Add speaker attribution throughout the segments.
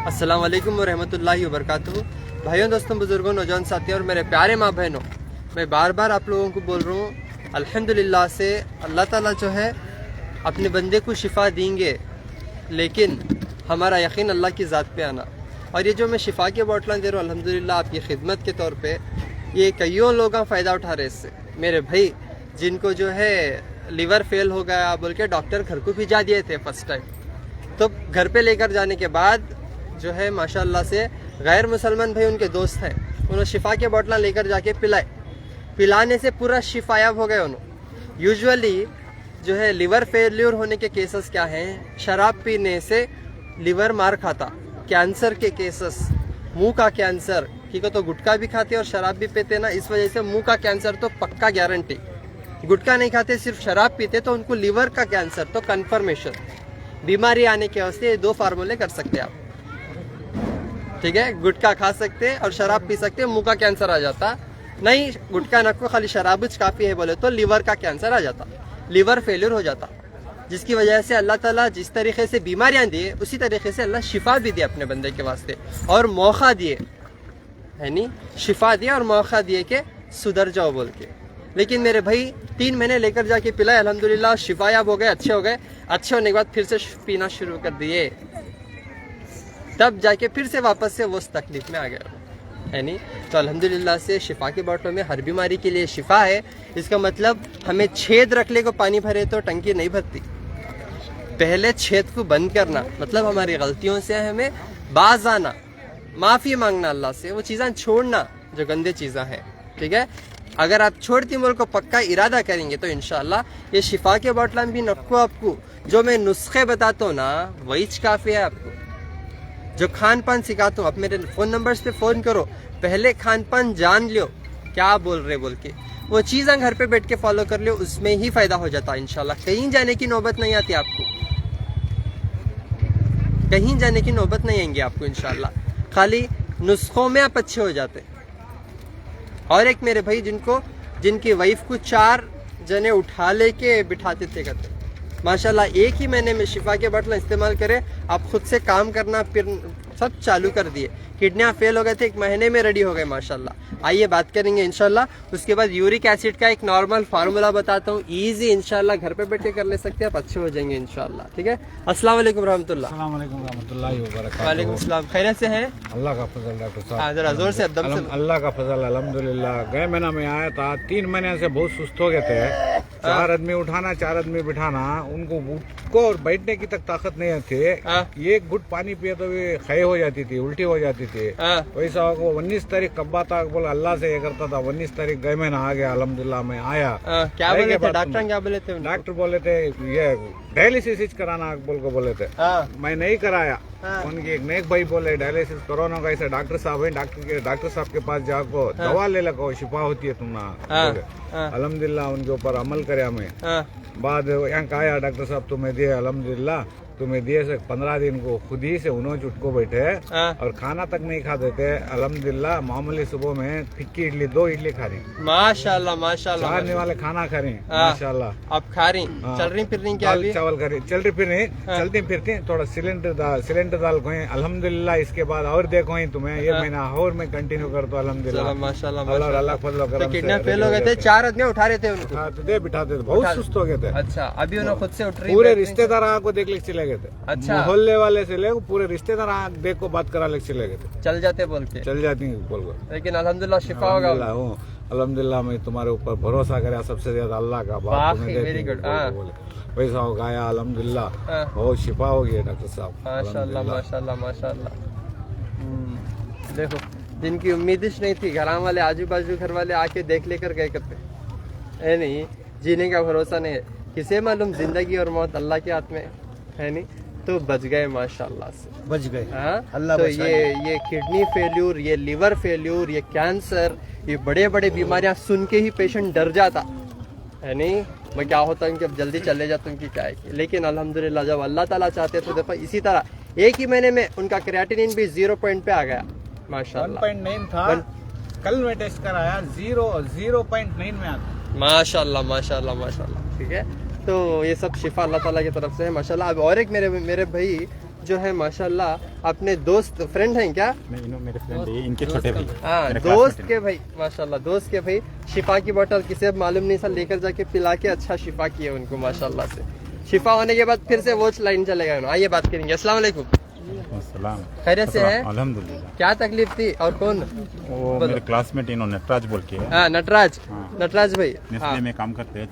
Speaker 1: अस्सलाम वालेकुम वरहमतुल्लाहि वबरकातुहू। भाइयों, दोस्तों, बुजुर्गों, नौजवान साथियों और मेरे प्यारे माँ बहनों, मैं बार बार आप लोगों को बोल रहा हूँ, अल्हम्दुलिल्लाह से अल्लाह ताला जो है अपने बंदे को शिफा देंगे, लेकिन हमारा यकीन अल्लाह की ज़ात पे आना। और ये जो मैं शिफा की बोतलें दे रहा हूँ अल्हम्दुलिल्लाह आपकी खिदमत के तौर पे, ये कईयों लोग फ़ायदा उठा रहे इससे। मेरे भाई जिनको जो है लीवर फेल हो गया बोल के डॉक्टर घर को भिजा दिए थे फर्स्ट टाइम, तो घर पे लेकर जाने के बाद जो है माशाल्लाह से गैर मुसलमान भाई उनके दोस्त हैं, उन्होंने शिफा के बोतलें लेकर जाके पिलाने से पूरा शिफायाब हो गए उन्होंने। यूजुअली जो है लिवर फेल्यूर होने के केसेस क्या हैं, शराब पीने से लिवर मार खाता, कैंसर के केसेस, मुंह का कैंसर, ठीक है, तो गुटखा भी खाते और शराब भी पीते ना, इस वजह से मुंह का कैंसर तो पक्का गारंटी। गुटखा नहीं खाते, सिर्फ शराब पीते तो उनको लिवर का कैंसर तो कन्फर्मेशन। बीमारी आने के वास्ते ये दो फार्मूले कर सकते आप, ठीक है, गुटखा खा सकते और शराब पी सकते, मुंह का कैंसर आ जाता। नहीं, गुटखा नको, खाली शराब काफ़ी है बोले तो लिवर का कैंसर आ जाता, लिवर फेलियर हो जाता, जिसकी वजह से अल्लाह ताला जिस तरीके से बीमारियां दिए उसी तरीके से अल्लाह शिफा भी दिए अपने बंदे के वास्ते, और मौका दिए, है नहीं, शिफा दिया और मौका दिए कि सुधर जाओ बोल के। लेकिन मेरे भाई 3 महीने लेकर जाके पिलाए, अल्हम्दुलिल्लाह शिफायाब हो गए, अच्छे हो गए। अच्छे होने के बाद फिर से पीना शुरू कर दिए, तब जाके फिर से वापस से वो उस तकलीफ में आ गए, है नहीं। तो अल्हम्दुलिल्लाह से शिफा की बोतलों में हर बीमारी के लिए शिफा है। इसका मतलब हमें छेद रखने को पानी भरे तो टंकी नहीं भरती, पहले छेद को बंद करना, मतलब हमारी गलतियों से हमें बाज आना, माफ़ी मांगना अल्लाह से, वो चीज़ें छोड़ना जो गंदे चीज़ें हैं, ठीक है। अगर आप छोड़ती मुल्क को पक्का इरादा करेंगे तो इंशाल्लाह ये शिफा के बोतलें भी नक्को, आपको जो मैं नुस्खे बताता हूँ ना वही काफ़ी है। आपको जो खान पान सिखाता हूँ, आप मेरे फ़ोन नंबर्स पे फ़ोन करो, पहले खान पान जान लो क्या बोल रहे बोल के, वो चीज़ें घर पे बैठ के फॉलो कर लो, उसमें ही फ़ायदा हो जाता है इंशाल्लाह। कहीं जाने की नौबत नहीं आती आपको, कहीं जाने की नौबत नहीं आएंगी आपको इंशाल्लाह, खाली नुस्खों में आप अच्छे हो जाते। और एक मेरे भाई जिनकी वाइफ को 4 जने उठा लेके बिठाते थे करते, माशाल्लाह एक ही महीने में शिफा के बोतल इस्तेमाल करें, आप खुद से काम करना फिर सब चालू कर दिए, किडनियाँ फेल हो गए थे 1 महीने में रेडी हो गए माशाल्लाह। आइए बात करेंगे इंशाल्लाह। उसके बाद यूरिक एसिड का एक नॉर्मल फार्मूला बताता हूँ, इजी इंशाल्लाह घर पे बैठे कर ले सकते हैं, आप अच्छे हो जाएंगे इंशाल्लाह, ठीक है। अस्सलाम वालेकुम रहमतुल्लाह।
Speaker 2: अस्सलाम वालेकुम रहमतुल्लाहि व बरकातहू।
Speaker 1: वालेकुम सलाम, खैरियत से हैं?
Speaker 2: अल्लाह का फजल डॉक्टर साहब।
Speaker 1: हाँ, जरा जोर से एकदम से।
Speaker 2: अल्लाह का फजल अल्हम्दुलिल्लाह। गए महीना में आया था, 3 महीने से बहुत सुस्त हो गए थे, 4 आदमी उठाना 4 आदमी बिठाना, उनको और बैठने की तक ताकत नहीं थी। एक घुट पानी पिए तो भी खय हो जाती थी, उल्टी हो जाती थी। वैसा 19 तारीख कब्बा था, बोला अल्लाह से ये करता था। 19 तारीख गए महीना आ गया, अल्हम्दुलिल्लाह मैं आया।
Speaker 1: क्या बोले थे डॉक्टर, क्या बोले थे?
Speaker 2: डॉक्टर बोले थे ये डायलिसिस कराना बोल को बोले थे। मैं नहीं कराया। उनके एक नेक भाई बोले डायलिसिस करो ना, कैसे डॉक्टर साहब है, डॉक्टर साहब के पास जाको दवा ले लो, शिफा होती है तुम्हारा। अल्हम्दुलिल्लाह उनके ऊपर अमल करे मैं। बाद यहाँ आया डॉक्टर साहब तुम्हें दिए, अल्हम्दुलिल्लाह तुम्हें दिए से 15 दिन को खुद ही से उन्होंने चुटको बैठे और खाना तक नहीं खाते थे। अल्हम्दुलिल्लाह मामूली सुबह में फिक्की इडली 2 इडली खा रही, माशाल्लाह माशाल्लाह, चारने वाले खाना खा रही माशाल्लाह।
Speaker 1: अब खा रही, चल रही फिर रही, क्या
Speaker 2: चावल खा रही, चल रही फिर नहीं, चलती फिरती, थोड़ा सिलेंडर दाल को अल्हम्दुलिल्लाह। इसके बाद और देखो तुम्हें ये महीना और मैं कंटिन्यू कर दो अल्हम्दुलिल्लाह माशाल्लाह। अल्लाह फजल करम।
Speaker 1: किडनी फेल हो गए थे, 4 आदमी उठा रहे थे उनको,
Speaker 2: दे बिठाते थे, बहुत सुस्त हो गए थे।
Speaker 1: अच्छा, अभी उन्होंने खुद से उठ रही,
Speaker 2: पूरे रिश्तेदार को देख ले चले गए थे।
Speaker 1: अच्छा,
Speaker 2: मोहल्ले वाले से ले पूरे रिश्तेदार देख को बात करा ले चले गए थे,
Speaker 1: चल जाते बोल के,
Speaker 2: चल जाती बोल को।
Speaker 1: लेकिन अल्हम्दुलिल्लाह शिफा होगा।
Speaker 2: अल्हम्दुलिल्लाह मैं तुम्हारे ऊपर भरोसा करा, सबसे ज्यादा अल्लाह का बात। वेरी गुड, वैसा हो गया अल्हम्दुलिल्लाह, बहुत शिफा हो गई डॉक्टर साहब
Speaker 1: माशाल्लाह माशाल्लाह माशाल्लाह। देखो जिनकी उम्मीदिश नहीं थी, घर वाले आजू बाजू घर वाले आके देख लेकर गए करते, है नहीं, जीने का भरोसा नहीं है, किसे मालूम जिंदगी और मौत अल्लाह के हाथ में है नहीं, तो बच गए माशाल्लाह से, बच गए। हाँ, तो ये किडनी फेल्यूर, ये लिवर फेल्यूर, ये कैंसर, ये बड़े बड़े बीमारियां सुन के ही पेशेंट डर जाता है नहीं, मैं क्या होता है कि अब जल्दी चले जाता उनकी क्या है। लेकिन अल्हम्दुलिल्लाह जब अल्लाह ताला चाहते तो देखो इसी तरह एक ही महीने में उनका क्रिएटिनिन भी 0 पॉइंट पे आ गया माशाल्लाह।
Speaker 2: 1.9 था, कल मैं टेस्ट कराया 0.9 में आता
Speaker 1: माशाल्लाह माशाल्लाह माशाल्लाह, ठीक है। तो ये सब शिफा अल्लाह ताला की तरफ से है माशाल्लाह। अब और एक मेरे भाई जो है माशाल्लाह अपने दोस्त फ्रेंड हैं क्या?
Speaker 3: नहीं, मेरे फ्रेंड है, इनके छोटे भाई।
Speaker 1: हाँ,
Speaker 3: मेरे
Speaker 1: दोस्त
Speaker 3: classmate
Speaker 1: के भाई माशाल्लाह, दोस्त के भाई शिफा की बोतल किसे अब मालूम नहीं था, लेकर जाके पिला के अच्छा शिफा किया उनको माशाल्लाह से। शिफा होने के बाद फिर से वो लाइन चलेगा। आइए बात करेंगे। अस्सलाम वालेकुम।
Speaker 3: अस्सलाम।
Speaker 1: खैरियत से है?
Speaker 3: अल्हम्दुलिल्लाह।
Speaker 1: क्या तकलीफ थी और कौन?
Speaker 3: वो मेरे क्लासमेट इन्होंने नटराज बोल के है।
Speaker 1: हाँ, नटराज।
Speaker 3: हाँ।
Speaker 1: नटराज भाई
Speaker 3: नेस्ले में काम करते हैं,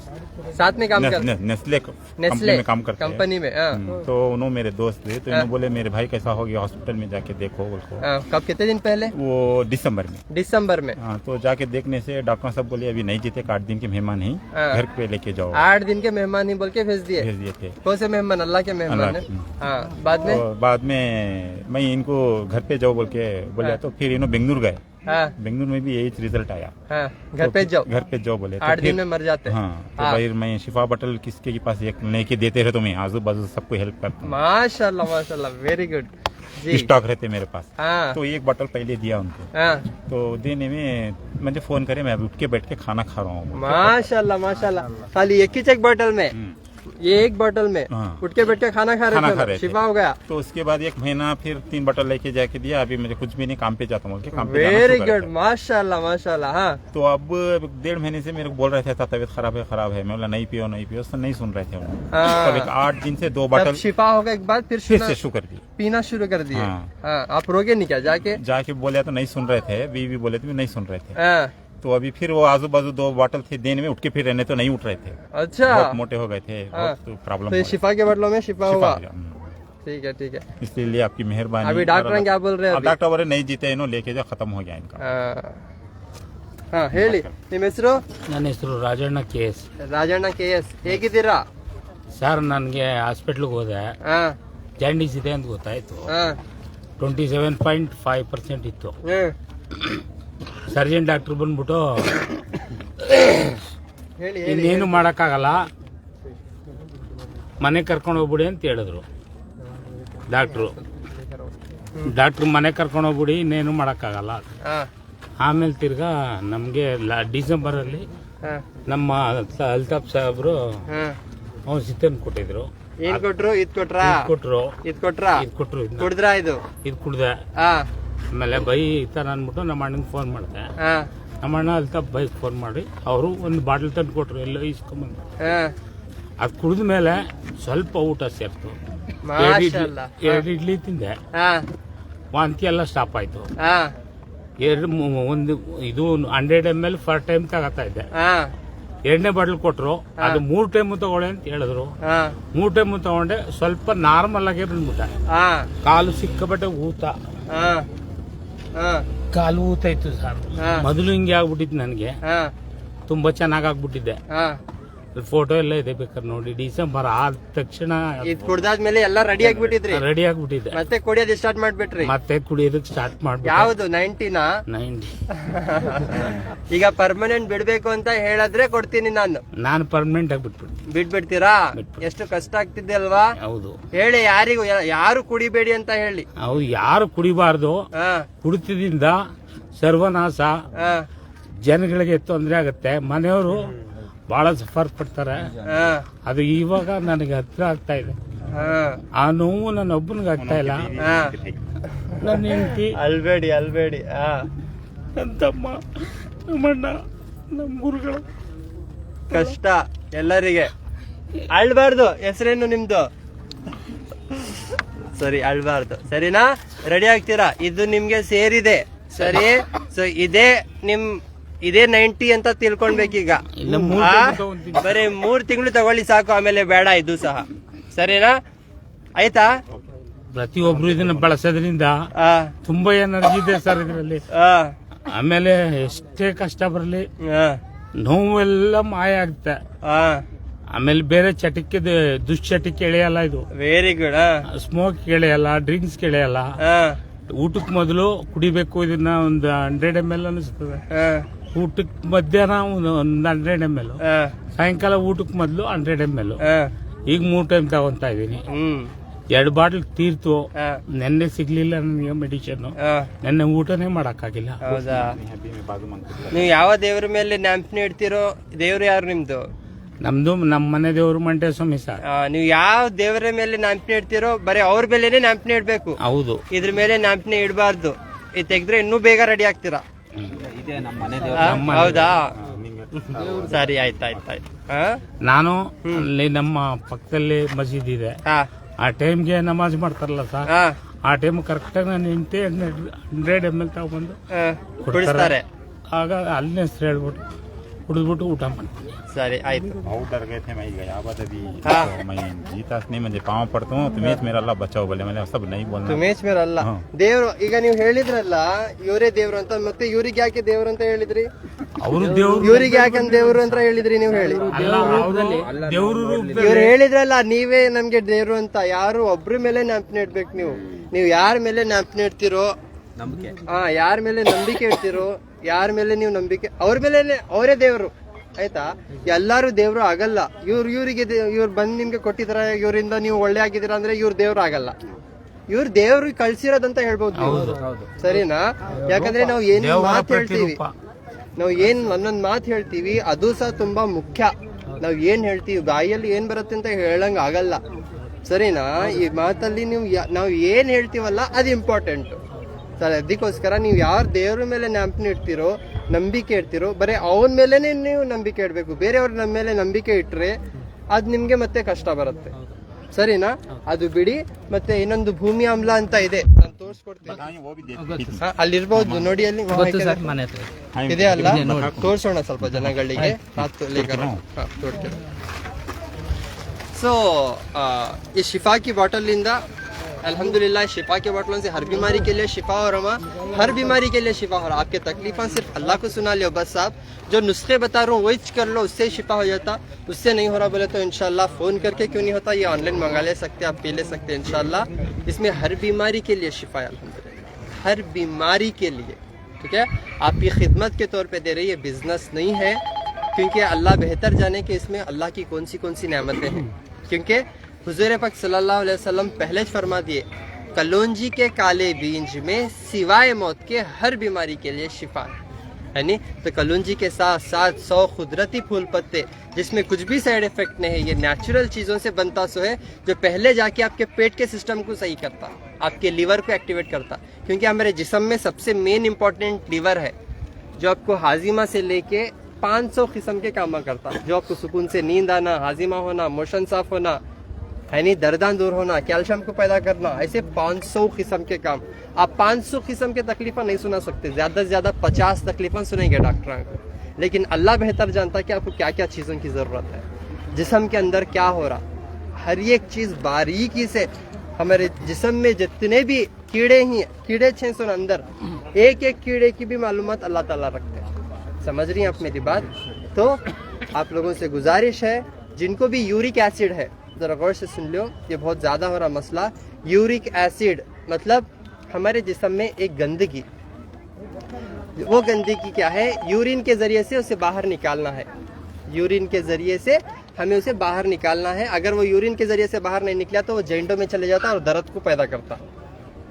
Speaker 1: साथ में काम करते
Speaker 3: नेस्ले कंपनी
Speaker 1: नेस्ले
Speaker 3: में काम करते हैं।
Speaker 1: कंपनी में। हाँ।
Speaker 3: तो उन्होंने मेरे दोस्त थे, तो इन्होंने बोले मेरे भाई कैसा हो गया, हॉस्पिटल में जाके देखो उनको।
Speaker 1: हाँ, कब कितने दिन पहले?
Speaker 3: वो दिसंबर में।
Speaker 1: दिसंबर में।
Speaker 3: हाँ, तो जाके देखने से डॉक्टर साहब बोले अभी नहीं जीते, 8 दिन के मेहमान ही
Speaker 1: हाँ।
Speaker 3: घर पे लेके जाओ।
Speaker 1: 8 दिन के मेहमान ही बोल के भेज दिए
Speaker 3: थे।
Speaker 1: कौन से मेहमान? अल्लाह के मेहमान है। हाँ, बाद में?
Speaker 3: तो बाद में मैं इनको घर पे जाओ बोल के बोला,
Speaker 1: हाँ।
Speaker 3: तो फिर इन्होंने बेंगलुरु गए।
Speaker 1: हाँ,
Speaker 3: बेंगलुरु में भी यही रिजल्ट आया।
Speaker 1: हाँ, घर पे जाओ,
Speaker 3: घर पे जाओ बोले।
Speaker 1: 8 दिन में मर जाते हैं।
Speaker 3: हाँ, तो भाई मैं शिफा बटल किसके के पास एक लेके देते रहे, तो मैं आजू बाजू सबको हेल्प करता हूँ।
Speaker 1: माशाल्लाह माशाल्लाह, वेरी गुड जी।
Speaker 3: स्टॉक रहते मेरे पास।
Speaker 1: हाँ,
Speaker 3: तो एक बॉटल पहले दिया उनको,
Speaker 1: हाँ,
Speaker 3: तो देने में मुझे फोन करे, मैं उठ के बैठ के खाना खा रहा हूँ।
Speaker 1: माशाल्लाह माशाल्लाह। खाली एक ही चेक बॉटल में, ये एक बोतल में
Speaker 3: हाँ।
Speaker 1: उठ के बैठ के खाना खा
Speaker 3: खाना खा
Speaker 1: रहे
Speaker 3: रहे
Speaker 1: थे,
Speaker 3: थे।
Speaker 1: शिफा हो गया।
Speaker 3: तो उसके बाद 1 महीना फिर 3 बॉटल लेके जाके दिया। अभी मुझे कुछ भी नहीं, काम पे जाता हूँ, काम पे जाना
Speaker 1: वेरी
Speaker 3: शुरू करा
Speaker 1: गुड,
Speaker 3: था।
Speaker 1: माशाल्लाह माशाल्लाह। हाँ,
Speaker 3: तो अब 1.5 महीने से मेरे को बोल रहे थे तबीयत खराब है। मैं बोला नहीं पियो तो नहीं सुन रहे थे उन्होंने।
Speaker 1: हाँ।
Speaker 3: तो 8 दिन से 2
Speaker 1: तब
Speaker 3: बॉटल
Speaker 1: शिफा हो गया एक बार, फिर
Speaker 3: फिर से शुरू कर दी।
Speaker 1: पीना शुरू कर दिए।
Speaker 3: हाँ।
Speaker 1: हाँ, आप रोगे नहीं क्या जाके?
Speaker 3: जाके बोले तो नहीं सुन रहे थे, बीवी बोले तो भी नहीं सुन रहे थे।
Speaker 1: हाँ,
Speaker 3: तो अभी फिर वो आजू बाजू 2 बॉटल थे देने में, उठ के फिर रहने तो नहीं उठ रहे थे।
Speaker 1: अच्छा।
Speaker 3: बहुत मोटे हो गए थे,
Speaker 1: हाँ।
Speaker 3: बहुत प्रॉब्लम।
Speaker 1: तो ये शिफा के बोतलों में शिफा हुआ।
Speaker 3: हो गया।
Speaker 1: ठीक है ठीक है।
Speaker 3: इसलिए आपकी मेहरबानी।
Speaker 1: अभी डॉक्टर क्या बोल रहे हैं? अभी?
Speaker 3: डॉक्टर बोले नहीं जीते, इन्हों लेके जाओ, खत्म हो गया इनका।
Speaker 1: ಹಾ ಹೇಳಿ, ನಿಮ್ಮ ಹೆಸರು?
Speaker 4: ನನ್ನ ಹೆಸರು ರಾಜಣ್ಣ KS.
Speaker 1: ರಾಜಣ್ಣ KS. ಹೇಗಿದ್ದೀರಾ
Speaker 4: ಸರ್? ನನಗೆ ಹಾಸ್ಪಿಟ್ಲಿಗೆ ಹೋದೆ,
Speaker 1: ಹಾ
Speaker 4: ಜಾಂಡೀಸ್ ಇದೆ ಅಂತ ಗೊತ್ತಾಯ್ತು.
Speaker 1: ಹಾ
Speaker 4: 27.5% ಇತ್ತು.
Speaker 1: ಹ್ಮ್.
Speaker 4: ಸರ್ಜನ್ ಡಾಕ್ಟರ್ ಬಂದ್ಬಿಟ್ಟು
Speaker 1: ಹೇಳಿ ಹೇಳಿ.
Speaker 4: ಇನ್ನೇನು ಮಾಡೋಕ್ಕಾಗಲ್ಲ, ಮನೆ ಕರ್ಕೊಂಡು ಹೋಗ್ಬಿಡಿ ಅಂತ ಹೇಳಿದ್ರು ಡಾಕ್ಟ್ರು ಮನೆ ಕರ್ಕೊಂಡು ಹೋಗ್ಬಿಡಿ, ಇನ್ನೇನು ಮಾಡೋಕ್ಕಾಗಲ್ಲ.
Speaker 1: ಹಾ
Speaker 4: ಆಮೇಲೆ ತಿರ್ಗಾ ನಮಗೆ ಡಿಸೆಂಬರಲ್ಲಿ
Speaker 1: ಹಾ
Speaker 4: ನಮ್ಮ ಅಲ್ತಾಫ್ ಸಾಹೇಬ್ರು
Speaker 1: ಹಾ
Speaker 4: ಔಷಧಿ ತಂದು ಕೊಟ್ಟಿದ್ರು.
Speaker 1: ಏನ್ ಕೊಟ್ರು? ಇದ್ ಕೊಟ್ರಾ?
Speaker 4: ಕೊಟ್ರು
Speaker 1: ಇದ್ ಕೊಟ್ರಾ?
Speaker 4: ಇದು ಕೊಟ್ರು.
Speaker 1: ಕುಡಿದ್ರಾ ಇದು?
Speaker 4: ಇದು ಕುಡ್ದೆ.
Speaker 1: ಹಾ
Speaker 4: ಆಮೇಲೆ ಬೈ ಈ ಥರ ಅಂದ್ಬಿಟ್ಟು ನಮ್ಮ ಅಣ್ಣನಿಗೆ ಫೋನ್ ಮಾಡಿದೆ.
Speaker 1: ಹಾ
Speaker 4: ನಮ್ಮ ಅಣ್ಣ ಅಲ್ತಾಫ್ ಬೈಕ್ ಫೋನ್ ಮಾಡಿ ಅವರು ಒಂದು ಬಾಟಲ್ ತಂದು ಕೊಟ್ರು, ಎಲ್ಲೋ ಇಸ್ಕೊಂಬಂದು.
Speaker 1: ಹಾ
Speaker 4: ಅದು ಕುಡಿದ ಮೇಲೆ ಸ್ವಲ್ಪ ಊಟ ಸೇರ್ತು.
Speaker 1: ಮಾಶಾಅಲ್ಲಾ.
Speaker 4: 2 ಇಡ್ಲಿ ತಿಂದೆ,
Speaker 1: ಹಾ
Speaker 4: ವಾಂತಿ ಎಲ್ಲ ಸ್ಟಾಪ್ ಆಯ್ತು.
Speaker 1: ಹಾ
Speaker 4: ಒಂದು ಇದು 100 ml ಫರ್ ಟೈಮ್ ತಗೋತಾ ಇದ್ದೆ.
Speaker 1: ಹಾ
Speaker 4: 2ನೇ ಬಾಟಲ್ ಕೊಟ್ರು, ಅದು 3 ಟೈಮ್ ತಗೊಳ್ಳಿ ಅಂತ ಹೇಳಿದ್ರು.
Speaker 1: ಹಾ
Speaker 4: 3 ಟೈಮ್ ತಗೊಂಡೆ, ಸ್ವಲ್ಪ ನಾರ್ಮಲ್ ಆಗೇ ಬಂದ್ಬಿಟ್ಟೆ.
Speaker 1: ಹಾ
Speaker 4: ಕಾಲು ಸಿಕ್ಕಾಪಟ್ಟೆ ಊತ,
Speaker 1: ಹಾ ಹಾ
Speaker 4: ಕಾಲು ಊತ ಇತ್ತು ಸರ್.
Speaker 1: ಹಾ.
Speaker 4: ಮೊದಲು ಹಿಂಗೆ ಆಗ್ಬಿಟ್ಟಿತ್ತು ನನಗೆ,
Speaker 1: ಹಾ
Speaker 4: ತುಂಬಾ ಚೆನ್ನಾಗಿ ಆಗ್ಬಿಟ್ಟಿದ್ದೆ.
Speaker 1: ಹಾ
Speaker 4: ಫೋಟೋ ಎಲ್ಲ ಇದೆ, ಬೇಕಾದ್ರೆ ನೋಡಿ. ಡಿಸೆಂಬರ್ ಆದ ತಕ್ಷಣ
Speaker 1: ಇದ್ ಕುಡ್ದಾದ್ಮೇಲೆ ಎಲ್ಲ ರೆಡಿ ಆಗ್ಬಿಟ್ಟಿದ್ರಿ,
Speaker 4: ರೆಡಿ ಆಗ್ಬಿಟ್ಟಿದ್ದೆ.
Speaker 1: ಮತ್ತೆ ಕುಡಿಯೋದು ಸ್ಟಾರ್ಟ್ ಮಾಡ್ಬಿಟ್ರಿ?
Speaker 4: ಮತ್ತೆ ಕುಡಿಯೋದಕ್ಕೆ ಸ್ಟಾರ್ಟ್ ಮಾಡ್ಬಿಟ್ಟೆ.
Speaker 1: ಯಾವ್ದು 90ನಾ?
Speaker 4: 90.
Speaker 1: ಈಗ ಪರ್ಮನೆಂಟ್ ಬಿಡ್ಬೇಕು ಅಂತ ಹೇಳಿದ್ರೆ ಕೊಡ್ತೀನಿ ನಾನು.
Speaker 4: ನಾನು ಪರ್ಮನೆಂಟ್ ಆಗಿ ಬಿಟ್ಬಿಡ್ತೀನಿ.
Speaker 1: ಬಿಟ್ಬಿಡ್ತೀರಾ?
Speaker 4: ಬಿಟ್ಬಿಡ್ತೀನಿ.
Speaker 1: ಎಷ್ಟು ಕಷ್ಟ ಆಗ್ತಿದೆ ಅಲ್ವಾ?
Speaker 4: ಹೌದು.
Speaker 1: ಹೇಳಿ, ಯಾರಿಗೂ ಯಾರು ಕುಡಿಬೇಡಿ ಅಂತ ಹೇಳಿ.
Speaker 4: ಅವ್ರು ಯಾರು ಕುಡಿಬಾರ್ದು.
Speaker 1: ಹಾ
Speaker 4: ಕುಡಿತದಿಂದ ಸರ್ವನಾಶ,
Speaker 1: ಹಾ
Speaker 4: ಜನಗಳಿಗೆ ತೊಂದರೆ ಆಗುತ್ತೆ, ಮನೆಯವರು ಬಹಳ ಸಫರ್ ಪಡ್ತಾರೆ.
Speaker 1: ಹಾ
Speaker 4: ಅದು ಇವಾಗ ನನಗೆ ಹತ್ರ ಆಗ್ತಾ ಇದೆ.
Speaker 1: ಹಾ
Speaker 4: ಆ ನೋವು ನನ್ನ ಒಬ್ಬನಿಗೆ ಆಗ್ತಾ ಇಲ್ಲ.
Speaker 1: ಹಾ
Speaker 4: ನನ್ನ ಹೆಂಡತಿ,
Speaker 1: ಅಲ್ಬೇಡಿ ಅಲ್ಬೇಡಿ. ಹಾ
Speaker 4: ನನ್ನ ತಮ್ಮ, ನಮ್ಮಣ್ಣ, ನಮ್ಮ ಗುರುಗಳು
Speaker 1: ಕಷ್ಟ ಎಲ್ಲರಿಗೆ. ಅಳ್ಬಾರ್ದು. ಹೆಸರೇನು ನಿಮ್ದು? ಸರಿ, ಅಳ್ಬಾರ್ದು. ಸರಿನಾ? ರೆಡಿ ಆಗ್ತೀರಾ? ಇದು ನಿಮ್ಗೆ ಸೇರಿದೆ, ಸರಿ? ಸೊ ಇದೇ 90 ಅಂತ ತಿಳ್ಕೊಳ್ಬೇಕೀಗ.
Speaker 4: ಇಲ್ಲ, 3
Speaker 1: ಆ?
Speaker 4: ತಿಂಗ್ಳು ತಗೊಂತೀನಿ.
Speaker 1: ಬರೀ 3 ತಿಂಗಳು ತಗೊಳ್ಳಿ ಸಾಕು, ಆಮೇಲೆ ಬೇಡ ಇದು ಸಹ. ಸರಿನಾ? ಆಯ್ತಾ?
Speaker 4: ಪ್ರತಿಯೊಬ್ರು ಇದನ್ನ ಬಳಸೋದ್ರಿಂದ
Speaker 1: ಆ
Speaker 4: ತುಂಬಾ ಎನರ್ಜಿ ಇದೆ ಸರ್ ಇದರಲ್ಲಿ.
Speaker 1: ಆ
Speaker 4: ಆಮೇಲೆ ಎಷ್ಟೇ ಕಷ್ಟ ಬರಲಿ,
Speaker 1: ಆ
Speaker 4: ನೋವೆಲ್ಲ ಮಾಯ ಆಗುತ್ತೆ.
Speaker 1: ಆ
Speaker 4: ಆಮೇಲೆ ಬೇರೆ ಚಟಕ್ಕೆ, ದುಶ್ಚಟಕ್ಕೆ ಎಳೆಯಲ್ಲ ಇದು.
Speaker 1: Very good.
Speaker 4: ಸ್ಮೋಕ್ ಎಳೆಯಲ್ಲ, ಡ್ರಿಂಕ್ಸ್ ಎಳೆಯಲ್ಲ. ಊಟಕ್ಕೆ ಮೊದಲು ಕುಡಿಬೇಕು ಇದನ್ನ, ಒಂದು 100 ml ಅನಿಸ್ತದೆ. ಊಟಕ್ಕೆ ಮಧ್ಯಾಹ್ನ ಒಂದು 100 ml, ಸಾಯಂಕಾಲ ಊಟಕ್ಕೆ ಮೊದಲು 100 ml. ಈಗ 3 ಟೈಮ್ ತಗೊಂತಾ ಇದೀನಿ. 2 ಬಾಟಲ್ ತೀರ್ತು. ನೆನ್ನೆ ಸಿಗ್ಲಿಲ್ಲ ನನಗೆ ಮೆಡಿಸಿನ್, ನೆನ್ನೆ ಊಟನೇ ಮಾಡಕ್ಕಾಗಿಲ್ಲ.
Speaker 1: ಹೌದಾ? ನೀವು ಯಾವ ದೇವ್ರ ಮೇಲೆ ನ್ಯಾಂಪ್ನ ಇಡ್ತೀರೋ? ದೇವ್ರು ಯಾರು ನಿಮ್ದು?
Speaker 4: ನಮ್ದು ನಮ್ಮ ಮನೆ ದೇವರು ಮಂಟೆ ಸ್ವಾಮಿ ಸರ್.
Speaker 1: ನೀವು ಯಾವ ದೇವರ ಮೇಲೆ ನಾಂಪನೆ ಇಡ್ತೀರೋ ಬರೀ ಅವ್ರ ಮೇಲೆನೆ ನಾಂಪನೆ ಇಡ್ಬೇಕು.
Speaker 4: ಹೌದು.
Speaker 1: ಇದ್ರ ಮೇಲೆ ನಾಂಪನೆ ಇಡಬಾರ್ದು. ಇದು ತೆಗೆದ್ರೆ ಇನ್ನೂ ಬೇಗ ರೆಡಿ ಆಗ್ತೀರಾ. ಹೌದಾ, ಸರಿ, ಆಯ್ತಾಯ್ತಾಯ್ತು.
Speaker 4: ನಾನು ಅಲ್ಲಿ ನಮ್ಮ ಪಕ್ಕದಲ್ಲಿ ಮಸೀದ್ ಇದೆ, ಆ ಟೈಮ್ಗೆ ನಮಾಜ್ ಮಾಡ್ತಾರಲ್ಲ ಸರ್, ಆ ಟೈಮ್ ಕರೆಕ್ಟ್ ಆಗಿ ನಾನು ನಿಂತೆ 100 ml ತಗೊಂಡು
Speaker 1: ಕುಡಿಸ್ತಾರೆ.
Speaker 4: ಆಗ ಅಲ್ಲೇ ಹೆಸರು ಹೇಳ್ಬಿಟ್ಟು ಕುಡಿದ್ಬಿಟ್ಟು ಊಟ ಮಾಡ್ತೀನಿ.
Speaker 1: सर
Speaker 3: बहुत डर गए थे, मैं गया बाद अभी तो मैं जीता नहीं, मुझे पाँव पड़ता हूँ तुम्हें मेरा अल्लाह बचाओ बोले, मैंने सब नहीं बोलना
Speaker 1: ತುಮೇಶ್ ಮೇರ ಅಲ್ಲ ದೇವ್ರು. ಈಗ ನೀವು ಹೇಳಿದ್ರಲ್ಲ ಇವರೇ ದೇವ್ರು ಅಂತ, ಮತ್ತೆ ಇವ್ರಿಗೆ ಯಾಕೆ ದೇವ್ರು ಅಂತ ಹೇಳಿದ್ರಿ?
Speaker 4: ಅವರು ದೇವ್ರು,
Speaker 1: ಇವ್ರಿಗೆ ಯಾಕೆ ದೇವ್ರು ಅಂತ ಹೇಳಿದ್ರಿ ನೀವು? ಹೇಳಿ.
Speaker 4: ದೇವ್ರು
Speaker 1: ಇವ್ರು ಹೇಳಿದ್ರಲ್ಲ ನೀವೇ ನಮ್ಗೆ ದೇವ್ರು ಅಂತ. ಯಾರು ಒಬ್ರ ಮೇಲೆ ನಾಂಪನೆ ಇಡ್ಬೇಕು. ನೀವು ಯಾರ ಮೇಲೆ ನಾಂಪನೆ ಇಡ್ತಿರೋ, ಯಾರ ಮೇಲೆ ನಂಬಿಕೆ ಇಡ್ತಿರೋ, ಯಾರ ಮೇಲೆ ನೀವು ನಂಬಿಕೆ, ಅವ್ರ ಮೇಲೆ ಅವರೇ ದೇವ್ರು. ಆಯ್ತಾ? ಎಲ್ಲಾರು ದೇವ್ರು ಆಗಲ್ಲ. ಇವ್ರು ಬಂದ್ ನಿಮ್ಗೆ ಕೊಟ್ಟಿದಾರ, ಇವರಿಂದ ನೀವು ಒಳ್ಳೆ ಆಗಿದ್ದೀರಾ ಅಂದ್ರೆ ಇವ್ರ ದೇವ್ರು ಆಗಲ್ಲ. ಇವ್ರು ದೇವ್ರು ಕಳ್ಸಿರೋದಂತ ಹೇಳ್ಬೋದು ನೀವು. ಸರಿನಾ? ಯಾಕಂದ್ರೆ ನಾವು ಏನ್ ಮಾತು ಹೇಳ್ತೀವಿ, ನಾವು ಏನ್ ಒಂದೊಂದ್ ಮಾತು ಹೇಳ್ತೀವಿ ಅದು ಸಹ ತುಂಬಾ ಮುಖ್ಯ. ನಾವ್ ಏನ್ ಹೇಳ್ತೀವಿ, ಬಾಯಲ್ಲಿ ಏನ್ ಬರುತ್ತೆ ಅಂತ ಹೇಳಂಗ ಆಗಲ್ಲ. ಸರಿನಾ? ಈ ಮಾತಲ್ಲಿ ನಾವು ಏನ್ ಹೇಳ್ತೀವಲ್ಲ ಅದು ಇಂಪಾರ್ಟೆಂಟ್. ಸರ್, ಅದಕ್ಕೋಸ್ಕರ ನೀವು ಯಾರ ದೇವ್ರ ಮೇಲೆ ನಾಂಪನೆ ಇಡ್ತಿರೋ, ನಂಬಿಕೆ ಇಡ್ತಿರೋ, ಬರೀ ಅವನ ಮೇಲೆನೆ ನೀವು ನಂಬಿಕೆ ಇಡಬೇಕು. ಬೇರೆಯವ್ರ ನಮ್ಮ ಮೇಲೆ ನಂಬಿಕೆ ಇಟ್ರೆ ಅದ್ ನಿಮ್ಗೆ ಮತ್ತೆ ಕಷ್ಟ ಬರುತ್ತೆ. ಸರಿನಾ? ಅದು ಬಿಡಿ. ಮತ್ತೆ ಇನ್ನೊಂದು ಭೂಮಿ ಆಮ್ಲ ಅಂತ ಇದೆ, ನಾನು ತೋರ್ಸ್ಕೊಡ್ತೀನಿ. ಅಲ್ಲಿರ್ಬಹುದು ನೋಡಿ, ಅಲ್ಲಿ ಇದೆ ಅಲ್ಲ, ತೋರ್ಸೋಣ ಸ್ವಲ್ಪ ಜನಗಳಿಗೆ. ಸೊ ಈ ಶಿಫಾ ಕಿ ಬಾಟಲ್ ಇಂದ अल्हम्दुलिल्लाह शिफा के बोतलों से हर बीमारी के लिए शिफा हो रहा, हर बीमारी के लिए शिफा हो रहा. आपके तकलीफा सिर्फ अल्लाह को सुना लियो बस. आप जो नुस्खे बता रहा हूँ वही कर लो, उससे शिफा हो जाता. उससे नहीं हो रहा बोले तो इंशाल्लाह फ़ोन करके क्यों नहीं होता, ये ऑनलाइन मंगा ले सकते, आप पी ले सकते हैं इंशाल्लाह. इसमें हर बीमारी के लिए शिफा है अल्हम्दुलिल्लाह, हर बीमारी के लिए. ठीक है? आपकी खिदमत के तौर पर दे रही है, बिजनेस नहीं है. क्योंकि अल्लाह बेहतर जाने के इसमें अल्लाह की कौन सी नेमतें हैं. क्योंकि हुजूर पाक सल्लल्लाहु अलैहि वसल्लम पहले फरमा दिए, कलौंजी के काले बीज में सिवाय मौत के हर बीमारी के लिए शिफा है नी. तो कलौंजी के साथ 100 कुदरती फूल पत्ते जिसमें कुछ भी साइड इफेक्ट नहीं है, ये नेचुरल चीज़ों से बनता सो है, जो पहले जाके आपके पेट के सिस्टम को सही करता, आपके लीवर को एक्टिवेट करता. क्योंकि हमारे जिस्म में सबसे मेन इंपॉर्टेंट लीवर है, जो आपको हाजिमा से लेके 500 किस्म के काम करता. जो आपको सुकून से नींद आना, हाजिमा होना, मोशन साफ होना, है नहीं, दर्दान दूर होना, कैल्शियम को पैदा करना, ऐसे 500 किस्म के काम. आप 500 किस्म के तकलीफा नहीं सुना सकते, ज्यादा से ज्यादा 50 तकलीफा सुनेंगे डॉक्टर को. लेकिन अल्लाह बेहतर जानता है कि आपको क्या क्या चीजों की जरूरत है, जिस्म के अंदर क्या हो रहा. हर एक चीज बारीकी से, हमारे जिस्म में जितने भी कीड़े छे सो अंदर, एक एक कीड़े की भी मालूमात अल्लाह ताला रखते हैं. समझ रही हैं आप मेरी बात? तो आप लोगों से गुजारिश है, जिनको भी यूरिक एसिड है जरा गौर से सुन लो, ये बहुत ज़्यादा हो रहा मसला. यूरिक एसिड मतलब हमारे जिस्म में एक गंदगी, वो गंदगी क्या है, यूरिन के ज़रिए से उसे बाहर निकालना है. यूरिन के ज़रिए से हमें उसे बाहर निकालना है. अगर वो यूरिन के ज़रिए से बाहर नहीं निकला तो वो जॉइंटों में चले जाता और दर्द को पैदा करता.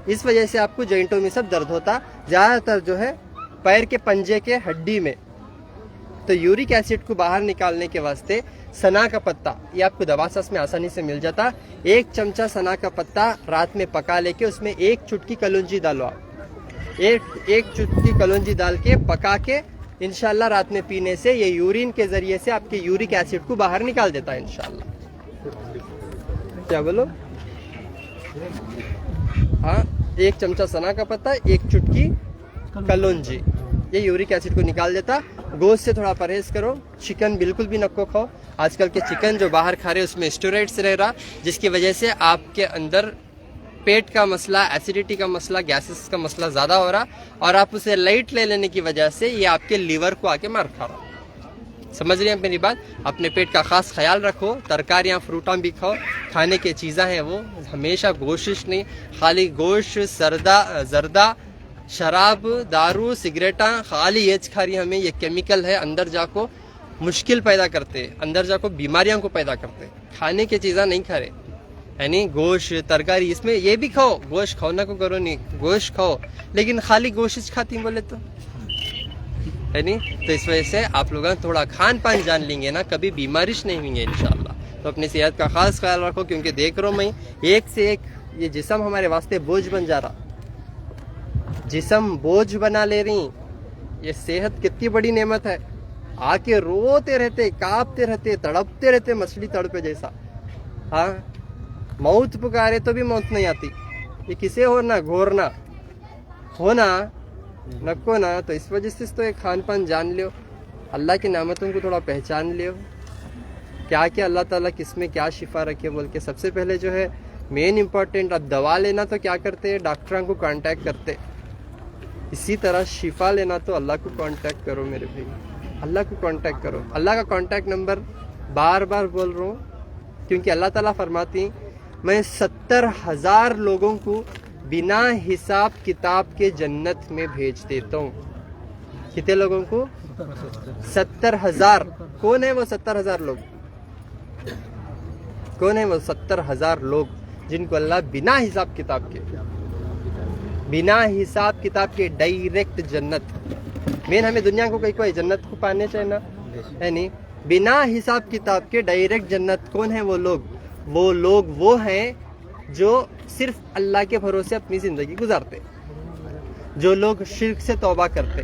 Speaker 1: इस वजह से आपको जॉइंटों में सब दर्द होता, ज़्यादातर जो है पैर के पंजे के हड्डी में. तो यूरिक एसिड को बाहर निकालने के वास्ते सना का पत्ता, ये आपको दवासास में आसानी से मिल जाता. 1 चमचा सना का पत्ता रात में पका लेके उसमें 1 चुटकी कलौंजी डालो. आप एक चुटकी कलौंजी डाल के पका के इंशाल्लाह रात में पीने से ये यूरिन के जरिए से आपके यूरिक एसिड को बाहर निकाल देता है इंशाल्लाह. क्या बोलो? हाँ, 1 चमचा सना का पत्ता, 1 चुटकी कलौंजी, ये यूरिक एसिड को निकाल देता. गोश्त से थोड़ा परहेज करो, चिकन बिल्कुल भी नको खाओ. आजकल के चिकन जो बाहर खा रहे हैं उसमें स्टेरॉइड्स रह रहा, जिसकी वजह से आपके अंदर पेट का मसला, एसिडिटी का मसला, गैसेस का मसला ज़्यादा हो रहा, और आप उसे लाइट ले लेने की वजह से ये आपके लीवर को आके मार खा रहा. समझ रहे हैं मेरी बात? अपने पेट का खास ख्याल रखो. तरकारियाँ फ्रूटा भी खाओ, खाने की चीज़ें हैं वो हमेशा कोशिश नहीं, खाली गोश्त, जर्दा, शराब, दारू, सिगरेटा खाली ये खा रही हमें. ये केमिकल है, अंदर जाको मुश्किल पैदा करते, अंदर जाको बीमारियों को पैदा करते. खाने की चीज़ें नहीं खा रहे, यानी गोश्त, तरकारी, इसमें ये भी खाओ. गोश्त खाओ ना को करो नहीं, गोश्त खाओ, लेकिन खाली गोश्त खाती बोले तो है नहीं। तो इस वजह से आप लोग थोड़ा खान पान जान लेंगे ना, कभी बीमारिश नहीं होंगे इंशाल्लाह। तो अपनी सेहत का खास ख्याल रखो, क्योंकि देख रहा हूँ मैं एक से एक ये जिस्म हमारे वास्ते बोझ बन जा रहा, जिस्म बोझ बना ले रही। ये सेहत कितनी बड़ी नेमत है। आके रोते रहते, कांपते रहते, तड़पते रहते मछली तड़पे जैसा। हाँ, मौत पुकारे तो भी मौत नहीं आती। ये किसे होना घोरना होना नको ना। तो इस वजह से तो एक खान पान जान लियो, अल्लाह की नामतों को थोड़ा पहचान लियो, क्या क्या अल्लाह ताला किस में क्या शिफा रखे बोल के। सबसे पहले जो है मेन इम्पोर्टेंट, अब दवा लेना तो क्या करते हैं, डॉक्टरों को कांटेक्ट करते। इसी तरह शिफा लेना तो अल्लाह को कांटेक्ट करो मेरे भाई, अल्लाह को कांटेक्ट करो। अल्लाह का कांटेक्ट नंबर बार बार बोल रहा हूँ, क्योंकि अल्लाह ताला फरमाती मैं 70,000 लोगों को बिना हिसाब किताब के जन्नत में भेज देता हूँ। कितने लोगों को? 70,000। कौन है वो 70,000 लोग? कौन है वो 70,000 लोग जिनको अल्लाह बिना हिसाब किताब के डायरेक्ट जन्नत। मेन हमें दुनिया को कोई जन्नत को पाने चाहिए ना, है नहीं। बिना हिसाब किताब के डायरेक्ट जन्नत कौन है वो लोग? वो लोग वो हैं जो सिर्फ अल्लाह के भरोसे अपनी जिंदगी गुजारते, जो लोग शिर्क से तौबा करते,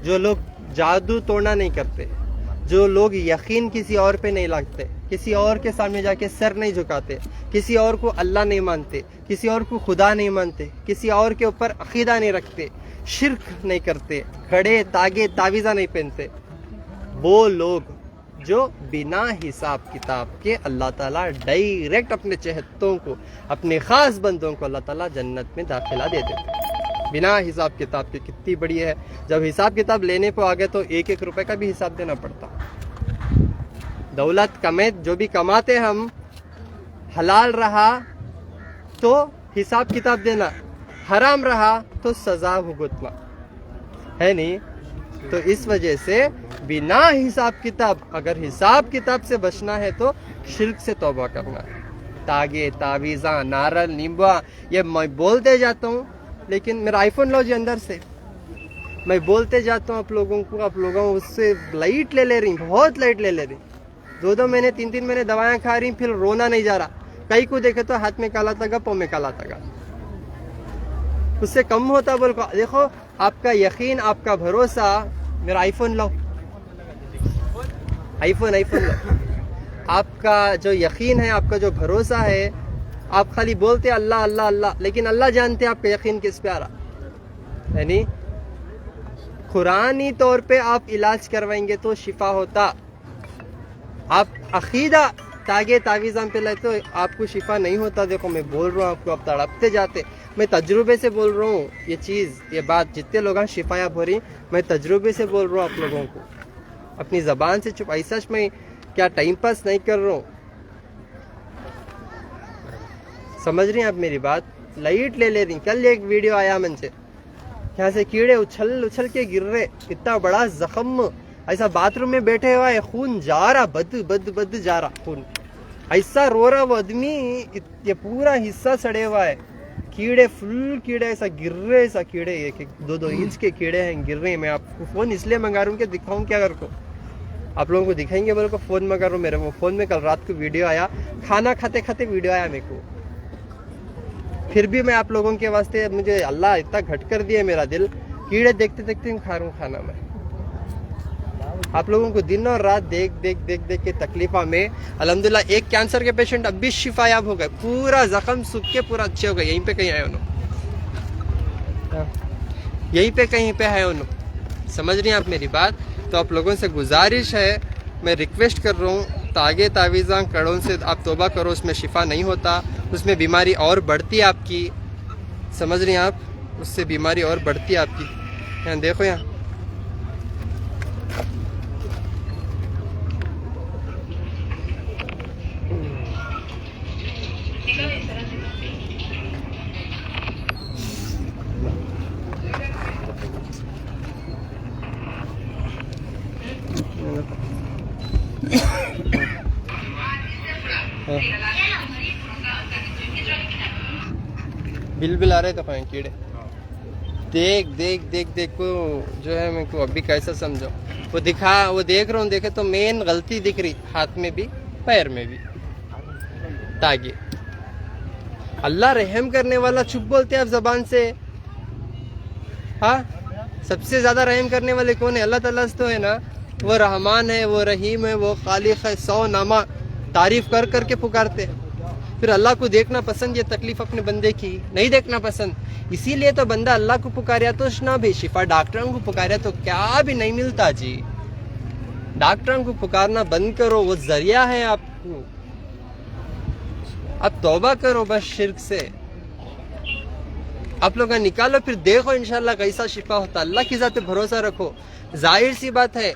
Speaker 1: जो लोग जादू टोना नहीं करते, जो लोग यकीन किसी और पे नहीं लगते, किसी और के सामने जाके सर नहीं झुकाते, किसी और को अल्लाह नहीं मानते, किसी और को खुदा नहीं मानते, किसी और के ऊपर अकीदा नहीं रखते, शिर्क नहीं करते, खड़े तागे तावीज़ा नहीं पहनते। वो लोग जो बिना हिसाब किताब के अल्लाह ताला डायरेक्ट अपने चहेतों को, अपने खास बंदों को अल्लाह ताला जन्नत में दाखिला दे देते, बिना हिसाब किताब के। कितनी बड़ी है। जब हिसाब किताब लेने को आ गए तो 1-1 रुपए का भी हिसाब देना पड़ता। दौलत कमे जो भी कमाते हम, हलाल रहा तो हिसाब किताब देना, हराम रहा तो सजा भुगतना, है नहीं। तो इस वजह से बिना हिसाब किताब, अगर हिसाब किताब से बचना है तो शिर्क से तौबा करना है। तागे तावीज़ा नारल नींबा ये मैं बोलते जाता हूँ, लेकिन मेरा आईफोन लो जी अंदर से मैं बोलते जाता हूँ आप लोगों को, आप लोगों उससे लाइट ले रही, बहुत लाइट ले रही। 2-2 महीने 3-3 महीने दवाएं खा रही, फिर रोना नहीं जा रहा। कई को देखे तो हाथ में काला तगा, पाँव में काला तगा, उससे कम होता। बोल को देखो आपका यकीन, आपका भरोसा, मेरा आईफोन लो, आईफोन लो। आपका जो यकीन है, आपका जो भरोसा है, आप खाली बोलते अल्लाह अल्लाह अल्लाह, लेकिन अल्लाह जानते आपका यकीन किस पे आ रहा, यानी कुरानी तौर पे आप इलाज करवाएंगे तो शिफा होता। आप अकीदा तागे तावीज़ां पे लाए तो आपको शिफा नहीं होता। देखो मैं बोल रहा हूँ आपको, आप तड़पते जाते। मैं तजुर्बे से बोल रहा हूँ ये चीज़, ये बात जितने लोग शिफायाब हो रही, मैं तजुर्बे से बोल रहा हूँ आप लोगों को, अपनी ज़बान से चुप। ऐसा मैं क्या टाइम पास नहीं कर रहा हूँ, समझ रही हैं आप मेरी बात? लाइट ले रही। कल एक वीडियो आया मन से, यहाँ से कीड़े उछल उछल के गिर रहे, इतना बड़ा जख्म, ऐसा बाथरूम में बैठे हुआ है, खून जा रहा, बद जा रहा खून, ऐसा रो रहा वो आदमी, ये पूरा हिस्सा सड़े हुआ है, कीड़े फुल कीड़े ऐसा गिर रहे, ऐसा कीड़े 1-2 इंच के कीड़े हैं गिर रहे हैं। मैं आपको फोन इसलिए मंगा रहा हूँ कि दिखाऊं क्या को, आप लोगों को दिखाएंगे बोल को फोन मंगा रहा हूँ। मेरे फोन में कल रात को वीडियो आया, खाना खाते खाते वीडियो आया मेरे को, फिर भी मैं आप लोगों के वास्ते, मुझे अल्लाह इतना घट कर दिया मेरा दिल, कीड़े देखते देखते खा रहा हूँ खाना मैं। आप लोगों को दिन और रात देख के तकलीफा में, अल्हम्दुलिल्लाह एक कैंसर के पेशेंट अब भी शिफायाब हो गए, पूरा जख्म सूख के पूरा अच्छे हो गए। यहीं पे कहीं आए उन्होंने, यहीं पे कहीं पे है उन्होंने, समझ रही हैं आप मेरी बात? तो आप लोगों से गुजारिश है, मैं रिक्वेस्ट कर रहा हूँ, तागे तावीज़ां कड़ों से आप तौबा करो, उसमें शिफा नहीं होता, उसमें बीमारी और बढ़ती है आपकी, समझ रही हैं आप? उससे बीमारी और बढ़ती है आपकी। यहाँ देखो, यहाँ बिल आ रहे तो कीड़े देख देख देख देख को जो है मेरे को अभी कैसा समझो, वो देख रहा हूँ, देखे तो मेन गलती दिख रही, हाथ में भी पैर में भी ताकि अल्लाह रहम करने वाला। चुप बोलते आप जबान से। हाँ, सबसे ज्यादा रहम करने वाले कौन है? अल्लाह ताला तो है ना, वो रहमान है, वो रहीम है, वो खालिक है। 100 नामा तारीफ कर करके पुकारते। फिर अल्लाह को देखना पसंद, ये तकलीफ अपने बंदे की नहीं देखना पसंद। इसीलिए तो बंदा अल्लाह को पुकारिया तो ना भी शिफा, डॉक्टरों को पुकारिया तो क्या भी नहीं मिलता जी। डॉक्टरों को पुकारना बंद करो, वो जरिया है आपको। अब तौबा करो बस शिर्क से, आप लोग निकालो, फिर देखो इंशाल्लाह कैसा शिफा होता। अल्लाह की जात पे भरोसा रखो। जाहिर सी बात है,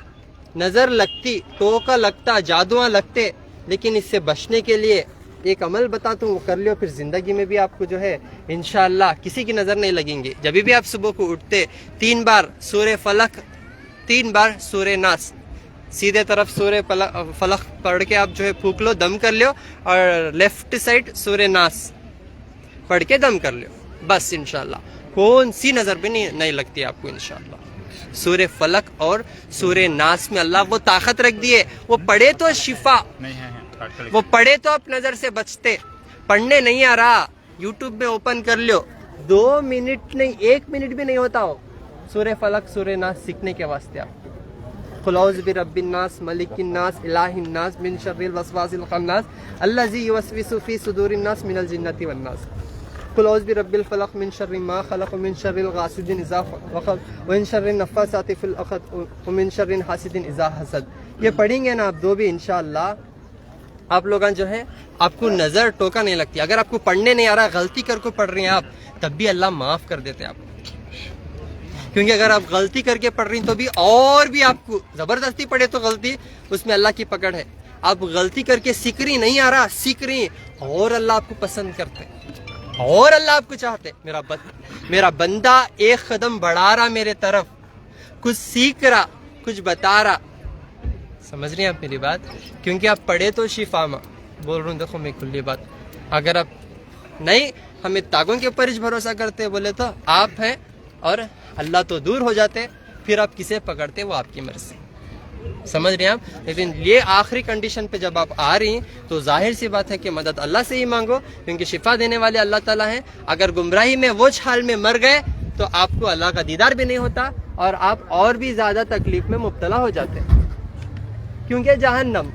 Speaker 1: नजर लगती, टोका लगता, जादुआ लगते, लेकिन इससे बचने के लिए एक अमल बताता हूँ, वो कर लियो, फिर जिंदगी में भी आपको जो है इंशाल्लाह किसी की नजर नहीं लगेंगे। जब भी आप सुबह को उठते 3 बार सूर्य फलक, 3 बार सूर्य नास, सीधे तरफ सूर्य फलक पढ़ के आप जो है फूक लो, दम कर लो, और लेफ्ट साइड सूर्य नास पढ़ के दम कर लो, बस इंशाल्लाह कौन सी नजर भी नहीं लगती आपको इंशाल्लाह। सूर्य फलक और सूर्य नास में अल्लाह वो ताकत रख दी है, वो पढ़े तो शिफा
Speaker 3: नहीं है,
Speaker 1: वो पढ़े तो आप नजर से बचते। पढ़ने नहीं आ रहा, यूट्यूब में ओपन कर लो, 2 मिनट नहीं, 1 मिनट भी नहीं होता हो सूर्य फलक सूर्य नास सीखने के वास्ते। आप कुल औज़ु बिरब्बिन नास मलिकिन नास इलाहिन नास मिन शर्रिल वसवासिल खन्नास अल्लज़ी युवस्विसु फी सुदूरिन नास मिनल जिन्नति वन नास। कुल औज़ु बिरब्बिल फलक मिन शर्रि मा खलक़ मिन शर्रिल गासिदिन इज़ा वक़ब व मिन शर्रिन नफ़्फ़ासाति फिल उक़द व मिन शर्रिन हासिदिन इज़ा हसद। ये पढ़ेंगे ना आप दो भी इंशाअल्लाह, आप लोग जो है आपको नजर टोका नहीं लगती। अगर आपको पढ़ने नहीं आ रहा, गलती करके पढ़ रही हैं आप, तब भी अल्लाह माफ कर देते हैं आपको। क्योंकि अगर आप गलती करके पढ़ रही तो भी, और भी आपको जबरदस्ती पढ़े तो गलती, उसमें अल्लाह की पकड़ है। आप गलती करके सीख रही, नहीं आ रहा, सीख रही, और अल्लाह आपको पसंद करते, और अल्लाह आपको चाहते। मेरा बंदा एक कदम बढ़ा रहा मेरे तरफ, कुछ सीख रहा, कुछ बता रहा। समझ रही हैं आप मेरी बात? क्योंकि आप पढ़े तो शिफा में बोल रहा हूँ। देखो मैं खुली बात, अगर आप नहीं हमें ताकों के ऊपर ही भरोसा करते बोले तो आप हैं, और अल्लाह तो दूर हो जाते, फिर आप किसे पकड़ते वो आपकी मर्जी। समझ रहे हैं आप? लेकिन ये आखिरी कंडीशन पे जब आप आ रही तो जाहिर सी बात है कि मदद अल्लाह से ही मांगो, क्योंकि शिफा देने वाले अल्लाह ताला हैं। अगर गुमराही में वो हाल में मर गए तो आपको अल्लाह का दीदार भी नहीं होता, और आप और भी ज्यादा तकलीफ में मुब्तला हो जाते, क्योंकि जहन्नम।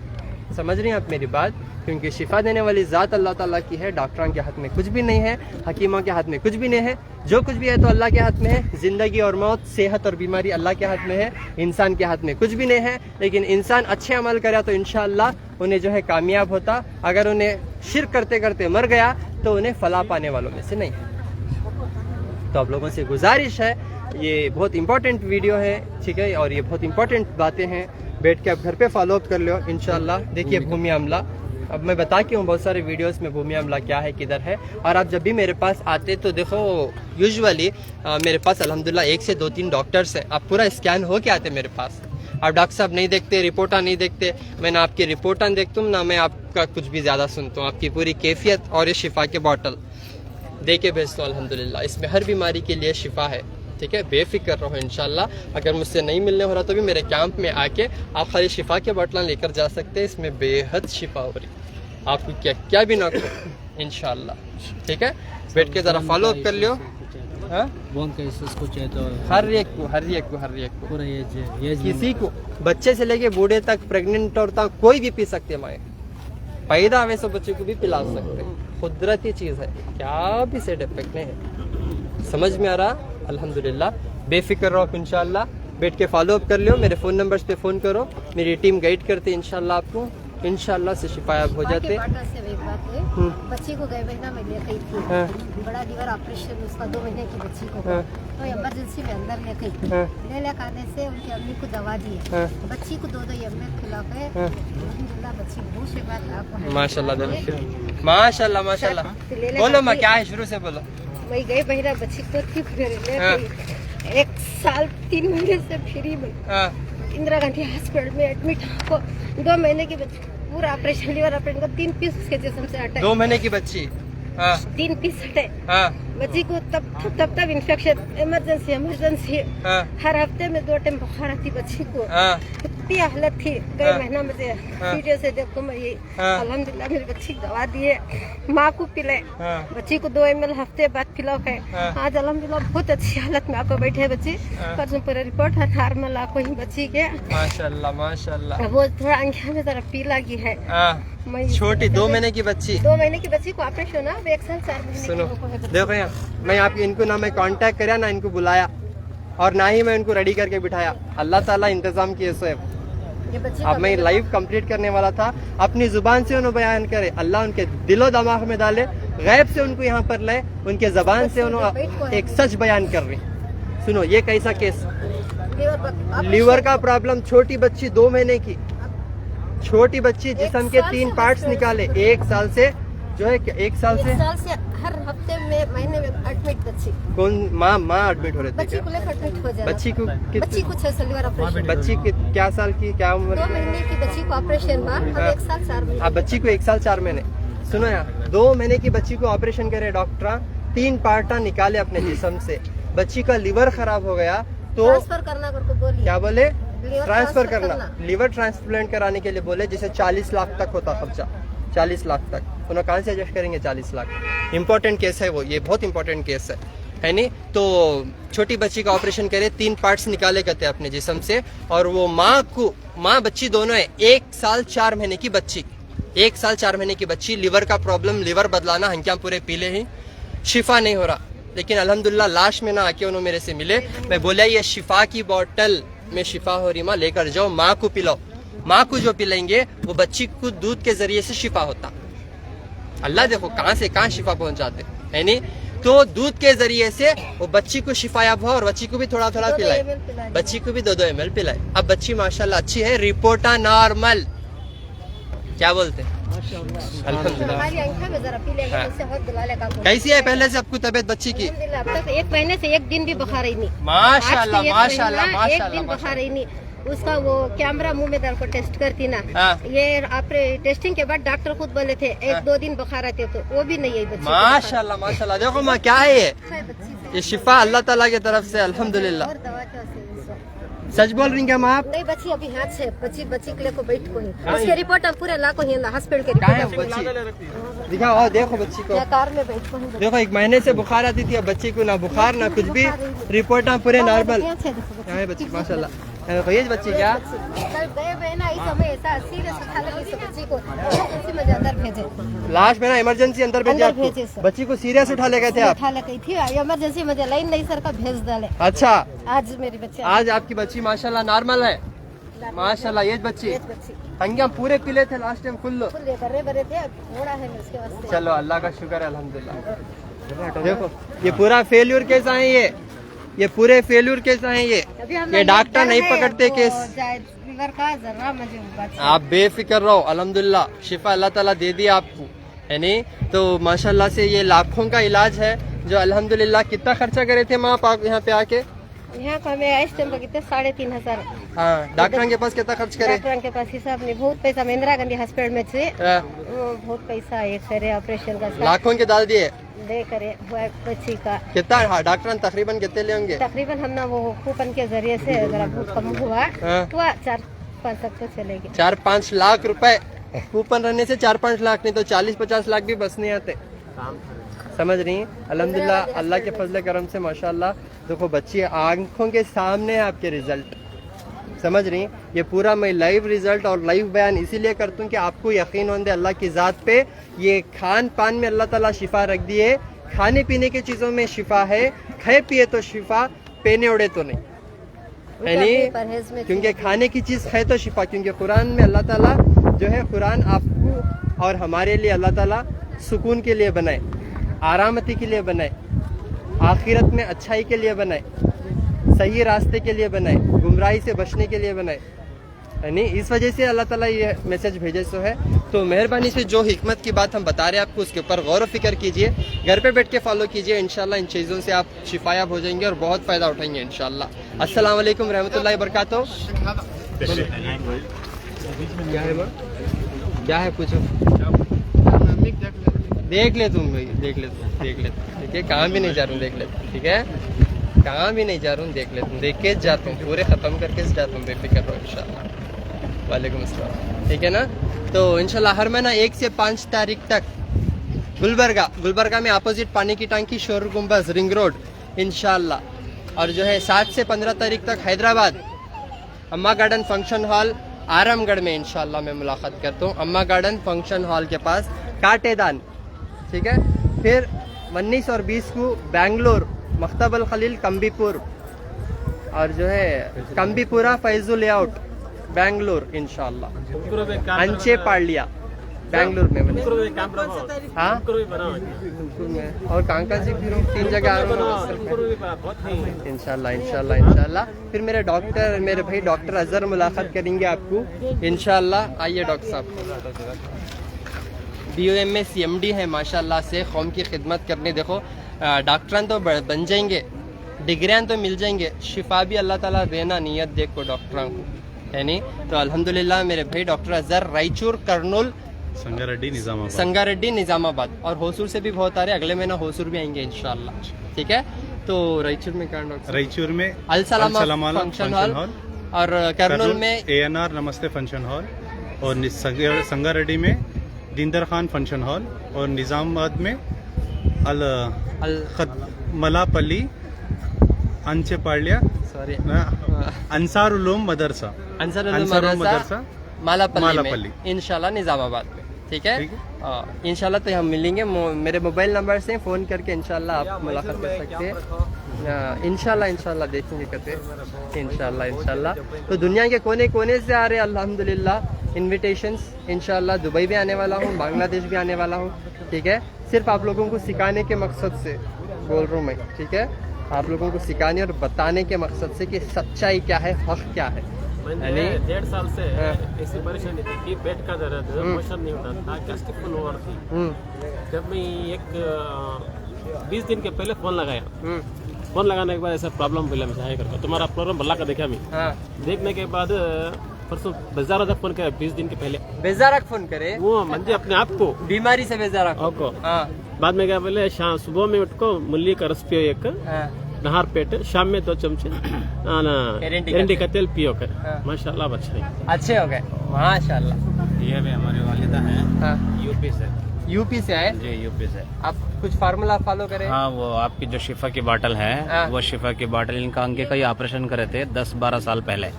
Speaker 1: समझ रही हैं आप मेरी बात? क्योंकि शिफा देने वाली ज़ात अल्लाह ताला की है, डॉक्टरों के हाथ में कुछ भी नहीं है, हकीमों के हाथ में कुछ भी नहीं है। जो कुछ भी है तो अल्लाह के हाथ में है। ज़िंदगी और मौत, सेहत और बीमारी अल्लाह के हाथ में है, इंसान के हाथ में कुछ भी नहीं है। लेकिन इंसान अच्छे अमल करे तो इंशाअल्लाह उन्हें जो है कामयाब होता। अगर उन्हें शिर्क करते करते मर गया तो उन्हें फलाह पाने वालों में से नहीं। तो आप लोगों से गुजारिश है, ये बहुत इंपॉर्टेंट वीडियो है, ठीक है, और ये बहुत इंपॉर्टेंट बातें हैं, बैठ के आप घर पे फॉलो अप कर लो इंशाल्लाह। देखिए भूमि अमला, अब मैं बता के हूँ बहुत सारे वीडियोस में भूमि अमला क्या है, किधर है। और आप जब भी मेरे पास आते तो देखो यूजुअली मेरे पास अल्हम्दुलिल्लाह 1 से 2-3 डॉक्टर्स हैं। आप पूरा स्कैन हो के आते मेरे पास। आप डॉक्टर साहब नहीं देखते, रिपोर्टा नहीं देखते, मैं ना आपकी रिपोर्टा देखता हूँ ना मैं आपका कुछ भी ज़्यादा सुनता हूँ। आपकी पूरी कैफियत और ये शिफा के बॉटल दे के भेजता हूँ अल्हम्दुलिल्लाह। इसमें हर बीमारी के लिए शिफा है, ठीक है, बेफिक्र रहो इंशाल्लाह। अगर मुझसे नहीं मिलने हो रहा तो भी मेरे कैंप में आके आप खाली शिफा के बॉटल लेकर जा सकते हैं। इसमें बेहद शिफा हो रही, आपको क्या क्या भी ना करो इंशाल्लाह, ठीक है। बैठ के जरा फॉलो अप कर लियो। हर एक को किसी को, बच्चे से लेके बूढ़े तक, प्रेग्नेंट और तक कोई भी पी सकते हैं। माए पैदा हुए सो बच्चे को भी पिला सकते हैं, कुदरती चीज़ है, क्या भी साइड इफेक्ट नहीं है। समझ में आ रहा? अल्हम्दुलिल्लाह, बेफिक्र रहो इंशाल्लाह। बैठ के फॉलो अप कर लियो, मेरे फ़ोन नंबर्स पे फ़ोन करो, मेरी टीम गाइड करते इंशाल्लाह आपको, इंशाल्लाह से शिफायाब हो जाते।
Speaker 5: बच्ची को गए महीना में ले गई थी, बड़ा लीवर ऑपरेशन उसका 2 महीने की बच्ची को, तो इमरजेंसी में अंदर ले गई। ले आने से उनकी अम्मी को दवा दी है, बच्ची को 2 ml खिलाफ है। अल्हम्दुलिल्लाह बच्ची बहुत से बात
Speaker 1: माशाल्लाह माशाल्लाह माशाल्लाह। बोलो माँ, क्या है, शुरू से बोलो।
Speaker 5: वही गए महीना बच्ची को ठीक ले गई, 1 साल 3 महीने से फ्री में इंदिरा गांधी हॉस्पिटल में एडमिट हो। 2 महीने की बच्ची, पूरा ऑपरेशन, लीवर ऑपरेशन का 3 पीस उसके जिस्म से हटा।
Speaker 1: 2 महीने की बच्ची, हाँ।
Speaker 5: 3 पीस हटे।
Speaker 1: हाँ
Speaker 5: बच्ची को तब इन्फेक्शन, इमरजेंसी
Speaker 1: हाँ
Speaker 5: हर हफ्ते में 2 टाइम बुखार आती बच्ची को।
Speaker 1: हाँ
Speaker 5: इतनी हालत थी गए
Speaker 1: हाँ।
Speaker 5: महीना मुझे
Speaker 1: हाँ।
Speaker 5: वीडियो से देखो मैं ये
Speaker 1: हाँ।
Speaker 5: अल्हम्दुलिल्लाह मेरी बच्ची को दवा दिए, माँ को पिलाए,
Speaker 1: हाँ।
Speaker 5: बच्ची को 2 ml हफ्ते बाद पिलाओ है।
Speaker 1: हाँ।
Speaker 5: आज अल्हम्दुलिल्लाह बहुत अच्छी हालत में आकर बैठे बच्ची।
Speaker 1: हाँ।
Speaker 5: परसों पूरा रिपोर्ट है नॉर्मल आको ही बच्ची के।
Speaker 1: माशाल्लाह माशाल्लाह।
Speaker 5: वो थोड़ा आंखें में जरा पी लगी है।
Speaker 1: हाँ
Speaker 5: मैं
Speaker 1: छोटी 2 महीने की बच्ची।
Speaker 5: 2 महीने की बच्ची को ऑपरेशन है, अब 1 साल 4 महीने
Speaker 1: सुनो
Speaker 5: की है बच्ची।
Speaker 1: देखो यहाँ, मैं आपकी इनको ना मैं कांटेक्ट करया ना इनको बुलाया और ना ही मैं इनको रेडी करके बिठाया। अल्लाह ताला इंतजाम किए सो है।
Speaker 5: ये बच्ची
Speaker 1: अब मैं लाइव कंप्लीट करने वाला था, अपनी जुबान से उन्हें बयान करे, अल्लाह उनके दिलो दिमाग में डाले, गैब से उनको यहाँ पर लाए, उनके जबान से उन्होंने एक सच बयान कर रही। सुनो ये कैसा केस, लीवर का प्रॉब्लम, छोटी बच्ची 2 महीने की, छोटी बच्ची जिस्म के 3 पार्ट्स निकाले, 1 साल से जो है 1 साल से
Speaker 5: हर हफ्ते में महीने में एडमिट बच्ची,
Speaker 1: कौन माँ एडमिट हो रहे थे
Speaker 5: बच्ची
Speaker 1: क्या?
Speaker 5: को लेकर एडमिट हो जाए।
Speaker 1: बच्ची को
Speaker 5: बच्ची को 6 साल लीवर ऑपरेशन,
Speaker 1: बच्ची क्या साल की, क्या उम्र?
Speaker 5: 2 महीने की बच्ची को ऑपरेशन हुआ, अब 1 साल 4 महीने।
Speaker 1: अब बच्ची को 1 साल 4 महीने। सुनो यार, 2 महीने की बच्ची को ऑपरेशन करे डॉक्टर, 3 पार्टा निकाले अपने जिस्म से, बच्ची का लीवर खराब हो गया तो
Speaker 5: ट्रांसफर करना को बोलिए।
Speaker 1: क्या बोले?
Speaker 5: लीवर
Speaker 1: ट्रांसफर
Speaker 5: ट्रांसफर
Speaker 1: करना, लीवर ट्रांसप्लांट कराने के लिए बोले, जिसे 40 लाख तक होता खर्चा, 40 लाख तक। उन्होंने कहाँ से एडजस्ट करेंगे 40 लाख? इम्पोर्टेंट केस है वो, ये बहुत इंपॉर्टेंट केस है नहीं? तो छोटी बच्ची का ऑपरेशन करे, 3 पार्ट्स निकाले करते अपने जिस्म से, और वो माँ बच्ची दोनों है, 1 साल 4 महीने की बच्ची, 1 साल 4 महीने की बच्ची, लीवर का प्रॉब्लम, लीवर बदलाना, हंकियाँ पूरे पीले ही, शिफा नहीं हो रहा। लेकिन अल्हम्दुलिल्लाह लास्ट में ना आके उन्होंने मेरे से मिले, मैं बोला ये शिफा की बोतल में शिफा हो रही माँ, लेकर जाओ, माँ को पिलाओ, माँ को जो पिलाएंगे वो बच्ची को दूध के जरिए से शिफा होता। अल्लाह देखो कहाँ से कहाँ शिफा पहुंच जाते है नहीं? तो दूध के जरिए से वो बच्ची को शिफायाब हुआ और बच्ची को भी थोड़ा थोड़ा
Speaker 5: 2
Speaker 1: पिलाए,
Speaker 5: ml पिलाए।
Speaker 1: बच्ची को भी 2 ml पिलाए। अब बच्ची माशाल्लाह अच्छी है, रिपोर्टा नॉर्मल, क्या बोलते हैं? अल्हम्दुलिल्लाह।
Speaker 5: हमारी आंखें में जरा पी लेंगे,
Speaker 1: हाँ।
Speaker 5: उससे बहुत दिलाने का कोशिश।
Speaker 1: कैसी है पहले से आपको तबीयत बच्ची की?
Speaker 5: अल्हम्दुलिल्लाह, अब तक 1 महीने से 1 दिन भी बुखार ही नहीं।
Speaker 1: माशाल्लाह
Speaker 5: आज से 1
Speaker 1: माशाल्लाह
Speaker 5: महीना, 1
Speaker 1: माशाल्लाह
Speaker 5: दिन बुखार
Speaker 1: माशाल्लाह।
Speaker 5: ही नहीं। उसका वो कैमरा मुंह में डाल को टेस्ट करती ना,
Speaker 1: हाँ।
Speaker 5: ये आपने टेस्टिंग के बाद डॉक्टर खुद बोले थे 1-2 दिन बुखार आते तो वो भी नहीं है बच्ची को
Speaker 1: माशाल्लाह माशाल्लाह। देखो माँ क्या है ये?
Speaker 5: बुखार। है बच्ची से।
Speaker 1: ये शिफा अल्लाह ताला की तरफ से, अल्हम्दुलिल्लाह।
Speaker 5: और दवा क्या से इसको?
Speaker 1: सच बोल रही क्या माँ आप?
Speaker 5: नहीं बच्ची अभी हाथ से, बच्ची के लिए को बैठ को ही, उसके रिपोर्ट हम पूरे लाखों ही हॉस्पिटल के
Speaker 1: क्या है
Speaker 5: रिपोर्ट
Speaker 1: बच्ची? दिखाओ और देखो बच्ची को,
Speaker 5: कार में बैठ को ही।
Speaker 1: देखो 1 महीने से बुखार आती थी, अब बच्ची को ना बुखार ना कुछ भी, रिपोर्टा पूरे नॉर्मल। क्या है बच्ची माशाल्लाह? ये बच्ची क्या?
Speaker 5: कल गए हुए ना, इस समय ऐसा सीरियस उठा लगी इस बच्ची को इमरजेंसी में अंदर भेजे,
Speaker 1: लास्ट में ना इमरजेंसी अंदर भेजे
Speaker 5: अंदर भेजे
Speaker 1: आपको,
Speaker 5: सर।
Speaker 1: बच्ची को सीरियस उठा ले गए थे आप?
Speaker 5: उठा लगी थी इमरजेंसी में, लाइन नहीं सर का भेज डाले।
Speaker 1: अच्छा,
Speaker 5: आज मेरी बच्ची
Speaker 1: आज आपकी बच्ची माशाल्लाह नॉर्मल है, माशाल्लाह। ये बच्ची
Speaker 5: बच्ची
Speaker 1: हंगिया पूरे पीले थे लास्ट टाइम फुल।
Speaker 5: फुल बरे बरे थे, घोड़ा है उसके वास्ते।
Speaker 1: चलो अल्लाह का शुक्र है अल्हम्दुलिल्लाह। देखो ये पूरा फेल्यूर केस है, ये पूरे फेल्यूर केस है,
Speaker 5: अभी हम
Speaker 1: ये डॉक्टर नहीं पकड़ते केस।
Speaker 5: लीवर का जरा मुझे बात
Speaker 1: आप बेफिक्र रहो, अल्हम्दुलिल्लाह शिफा अल्लाह ताला दे दी आपको, है नहीं? तो माशाल्लाह से ये लाखों का इलाज है जो अल्हम्दुलिल्लाह। कितना खर्चा करे थे माँ आप यहाँ पे आके?
Speaker 5: यहाँ का मैं इस टाइम पर कितने 3,500।
Speaker 1: हाँ, डॉक्टर के पास कितना खर्च करे?
Speaker 5: डॉक्टर के पास हिसाब नहीं, बहुत पैसा, इंदिरा गांधी हॉस्पिटल में से
Speaker 1: हाँ,
Speaker 5: बहुत पैसा है, करे ऑपरेशन का
Speaker 1: लाखों के डाल दिए।
Speaker 5: दे करे हुआ बच्ची का
Speaker 1: कितना? हाँ, डॉक्टर तकरीबन कितने ले होंगे?
Speaker 5: तकरीबन हम ना वो कूपन के जरिए से जरा बहुत कम हुआ
Speaker 1: हाँ।
Speaker 5: तो 4-5 तक तो चलेगी।
Speaker 1: 4-5 लाख रुपए कूपन रहने से 4-5 लाख, नहीं तो 40-50 लाख भी बस नहीं आते। समझ रही हैं? अल्हम्दुलिल्लाह अल्लाह के फजल करम से माशाल्लाह। देखो बच्ची आंखों के सामने है आपके रिजल्ट, समझ रही हैं? ये पूरा मैं लाइव रिजल्ट और लाइव बयान इसीलिए करता हूँ कि आपको यकीन हो अल्लाह की ज़ात पे। ये खान पान में अल्लाह ताला शिफा रख दिए, खाने पीने की चीज़ों में शिफा है, खाए पिए तो शिफा, पहने उड़े तो नहीं, है नहीं?
Speaker 5: परहेज में
Speaker 1: क्योंकि खाने की चीज़ है तो शिफा, क्योंकि कुरान में अल्लाह ताला जो है, कुरान आपको और हमारे लिए अल्लाह ताला सुकून के लिए बनाए, आरामती के लिए बनाए, आखिरत में अच्छाई के लिए बनाए, सही रास्ते के लिए बनाए, गुमराही से बचने के लिए बनाए, है नहीं? इस वजह से अल्लाह ताला ये मैसेज भेजे सो है। तो मेहरबानी से जो हिकमत की बात हम बता रहे हैं आपको, उसके ऊपर गौर व फिक्र कीजिए, घर पे बैठ के फॉलो कीजिए, इंशाल्लाह इन चीज़ों से आप शिफायाब हो जाएंगे और बहुत फ़ायदा उठाएंगे इंशाल्लाह। अस्सलाम वालेकुम रहमतुल्लाहि बरकातहू। क्या है माँ? क्या है पूछो? देख ले तुम भाई, देख ले तुम, देख ले तुम, ठीक है, कहाँ भी नहीं जा रहा हूँ, देख ले तुम, ठीक है, कहाँ भी नहीं जा रहा हूँ, देख ले तुम, देख के जाता हूँ, पूरे ख़त्म करके जाता हूँ, बेफिक्र रहो इंशाल्लाह। वालेकुम अस्सलाम, ठीक है ना। तो इंशाल्लाह हर महीना 1 से 5 तारीख तक गुलबर्गा में अपोजिट पानी की टंकी, शोर गुम्बज, रिंग रोड इंशाल्लाह। और जो है 7 से 15 तारीख तक हैदराबाद अम्मा गार्डन फंक्शन हॉल आरामगढ़ में इंशाल्लाह मैं मुलाकात करता हूँ, अम्मा गार्डन फंक्शन हॉल के पास काटेदान, ठीक है। फिर 19 और 20 को बेंगलोर मख्तबल खलील कम्बीपुर, और जो है कम्बीपुरा फैजुल लेआउट बेंगलोर इंशाल्लाह, अंचे पालिया बेंगलोर में। हाँ और कांका जी फिर 3 जगह आ रहा हूँ इंशाल्लाह इंशाल्लाह इंशाल्लाह। फिर मेरे भाई डॉक्टर अजहर मुलाकात करेंगे आपको इंशाल्लाह। आइए डॉक्टर साहब, BOMS CMD है माशाल्लाह से, कौम की खिदमत करने। देखो डॉक्टरान तो बन जाएंगे, डिग्रियां तो मिल जाएंगे, शिफा भी अल्लाह ताला देना, नियत देखो डॉक्टरों को, है नहीं। तो अल्हम्दुलिल्लाह मेरे भाई डॉक्टर अजहर रायचूर, कर्नूल, संगारेड्डी निजामाबाद, और होसूर से भी बहुत आ रहे, अगले महीना होसूर भी आएंगे इंशाल्लाह, ठीक है। तो रायचूर में कहाँ डॉक्टर?
Speaker 6: रायचूर में
Speaker 1: अल सलामा फंक्शन हॉल, और कर्नूल में
Speaker 6: ANR नमस्ते फंक्शन हॉल, और संगारेड्डी में दीनदर खान फंक्शन हॉल, और निजामाबाद में मलापल्ली अंचेपाಳ್ಯ
Speaker 1: सॉरी
Speaker 6: अंसारुल मदरसा
Speaker 1: मालापल्ली इंशाल्लाह निजामाबाद में, ठीक है। इंशाल्लाह तो हम मिलेंगे, मेरे मोबाइल नंबर से फ़ोन करके इंशाल्लाह आप मुलाकात कर सकते हैं इंशाल्लाह इंशाल्लाह, देखेंगे करते इंशाल्लाह। तो दुनिया के कोने कोने से आ रहे अल्हम्दुलिल्लाह इन्विटेशंस, इंशाल्लाह दुबई भी आने वाला हूँ, बांग्लादेश भी आने वाला हूँ, ठीक है। सिर्फ आप लोगों को सिखाने के मकसद से बोल रहा हूँ मैं, ठीक है, आप लोगों को सिखाने और बताने के मकसद से कि सच्चाई क्या है, हक क्या है।
Speaker 7: मैंने 1.5 साल से ऐसी परेशानी थी कि पेट का दर्द, मोशन नहीं होता था, गैस्ट्रिक फुल ओवर थी। जब मैं 20 दिन के पहले फोन लगाया, फोन लगाने के बाद ऐसा प्रॉब्लम बोला मैं चाहे करके तुम्हारा प्रॉब्लम भला का देखा मैं, देखने के बाद परसों बेजार तक फोन करे, 20 दिन के पहले
Speaker 1: बेजार फोन करे, वो
Speaker 7: मंजे अपने आप को
Speaker 1: बीमारी से बेजार
Speaker 7: को। बाद में क्या बोले, शाम सुबह में उठ को मूली का रस पियो, एक नहर पेट, शाम में 2 चमचे एरंडी का तेल पियो कर, माशाल्लाह अच्छे हो गए माशाल्लाह।
Speaker 3: ये भी हमारी वालिदा है,
Speaker 1: यूपी से है
Speaker 3: जी, यूपी से।
Speaker 1: आप कुछ फार्मूला फॉलो करें?
Speaker 3: हाँ, वो आपकी जो शिफा की बाटल है, वो शिफा की बाटल, इनका आंख का ही ऑपरेशन करे थे 10-12 साल पहले,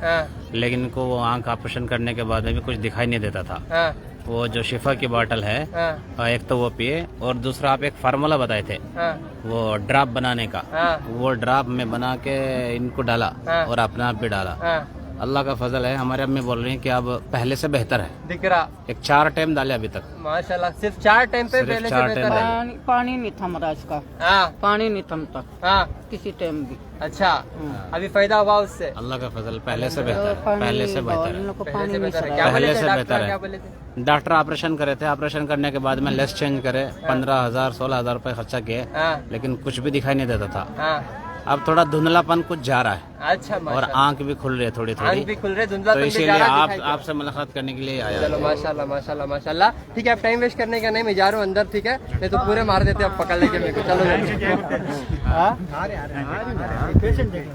Speaker 3: लेकिन इनको वो आंख ऑपरेशन करने के बाद में भी कुछ दिखाई नहीं देता था। वो जो शिफा की बाटल है, एक तो वो पिए, और दूसरा आप एक फार्मूला बताए थे वो ड्राप बनाने का, वो ड्राप में बना के इनको डाला और अपने आप भी डाला। अल्लाह का फजल है, हमारे अम्मी बोल रही हैं कि अब पहले से बेहतर है,
Speaker 1: दिख रहा।
Speaker 3: एक 4 टाइम डाले अभी तक
Speaker 1: माशाल्लाह, सिर्फ 4 टाइम पे पहले से बेहतर है।
Speaker 8: पानी नहीं थम रहा इसका, पानी नहीं थमता किसी टाइम भी।
Speaker 1: अच्छा, अभी फायदा हुआ उससे?
Speaker 3: अल्लाह का फजल, पहले से बेहतर है, पहले से बेहतर है,
Speaker 1: पहले से बेहतर है।
Speaker 3: डॉक्टर ऑपरेशन करे थे, ऑपरेशन करने के बाद में लेस चेंज करे, 15,000-16,000 रुपए खर्चा किए, लेकिन कुछ भी दिखाई नहीं देता था। अब थोड़ा धुंधलापन कुछ जा रहा है,
Speaker 1: अच्छा,
Speaker 3: और आंख भी खुल रही है थोड़ी,
Speaker 1: आंख भी खुल रही है, धुंधलापन
Speaker 3: तो
Speaker 1: भी
Speaker 3: इसीलिए
Speaker 1: जा रहा है।
Speaker 3: आपसे मुलाकात करने के लिए आया।
Speaker 1: चलो माशाल्लाह माशाल्लाह माशाल्लाह, ठीक है। आप टाइम वेस्ट करने का नहीं, मैं जा रहा हूँ अंदर, ठीक है, नहीं तो पूरे मार देते अब पकड़ लेके मेरे को। चलो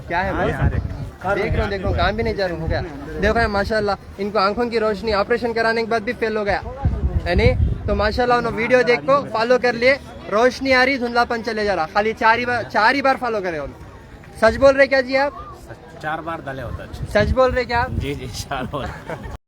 Speaker 1: क्या है देख रहा हूँ, देखो काम भी नहीं जा रहा हूँ, हो गया। देखो माशाल्लाह, इनको आंखों की रोशनी ऑपरेशन कराने के बाद भी फेल हो गया, है नहीं। तो माशाल्लाह उन्होंने वीडियो देखो, फॉलो कर लिए, रोशनी आ रही, धुंधलापन चले जा रहा, खाली 4 ही बार फॉलो करे। सच बोल रहे क्या जी आप?
Speaker 3: 4 बार डाले होता है।
Speaker 1: सच बोल रहे क्या आप?
Speaker 3: जी 4 बार।